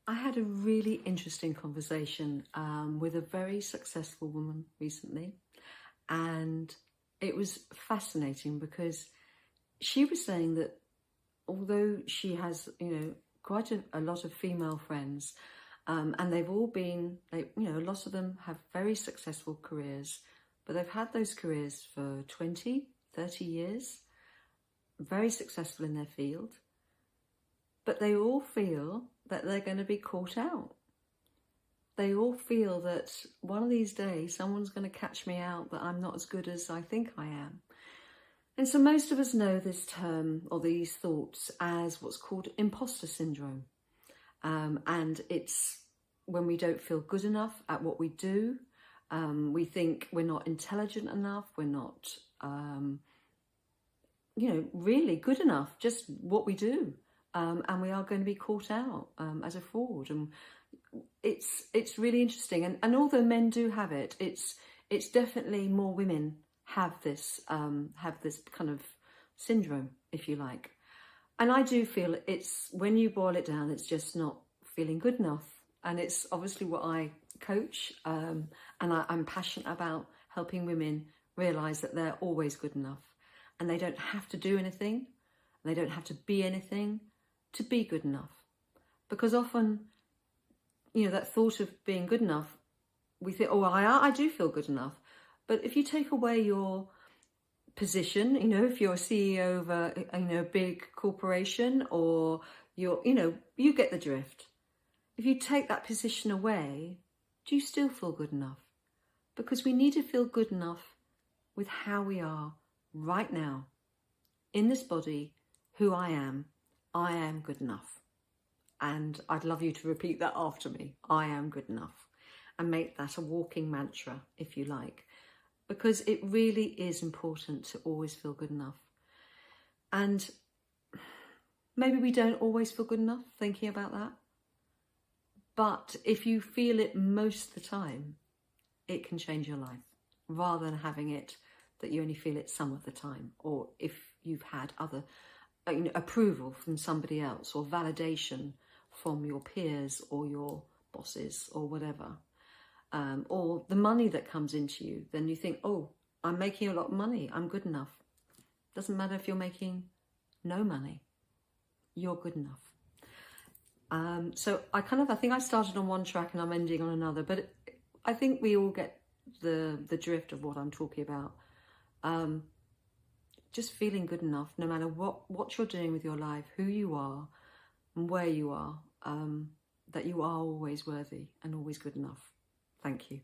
I had a really interesting conversation with a very successful woman recently, and it was fascinating because she was saying that although she has, quite a lot of female friends, and they've all been, a lot of them have very successful careers, but they've had those careers for 20, 30 years, very successful in their field, but they all feel that they're going to be caught out. They all feel that one of these days someone's going to catch me out, that I'm not as good as I think I am. And so most of us know this term or these thoughts as what's called imposter syndrome. And it's when we don't feel good enough at what we do. We think we're not intelligent enough. We're not, really good enough, just what we do. And we are going to be caught out as a fraud. And it's really interesting. And although men do have it, it's definitely more women have this kind of syndrome, if you like. And I do feel it's, when you boil it down, it's just not feeling good enough. And it's obviously what I coach, and I'm passionate about helping women realise that they're always good enough. And they don't have to do anything, and they don't have to be anything to be good enough. Because often, that thought of being good enough, we think, oh, I do feel good enough. But if you take away your position, if you're a CEO of a big corporation, or you get the drift. If you take that position away, do you still feel good enough? Because we need to feel good enough with how we are right now, in this body, who I am good enough. And I'd love you to repeat that after me. I am good enough. And make that a walking mantra, if you like. Because it really is important to always feel good enough. And maybe we don't always feel good enough thinking about that. But if you feel it most of the time, it can change your life, rather than having it that you only feel it some of the time, or if you've had other approval from somebody else, or validation from your peers or your bosses or whatever. Or the money that comes into you, then you think, oh, I'm making a lot of money, I'm good enough. Doesn't matter if you're making no money, you're good enough. So I think I started on one track and I'm ending on another, but I think we all get the drift of what I'm talking about. Just feeling good enough, no matter what you're doing with your life, who you are and where you are, that you are always worthy and always good enough. Thank you.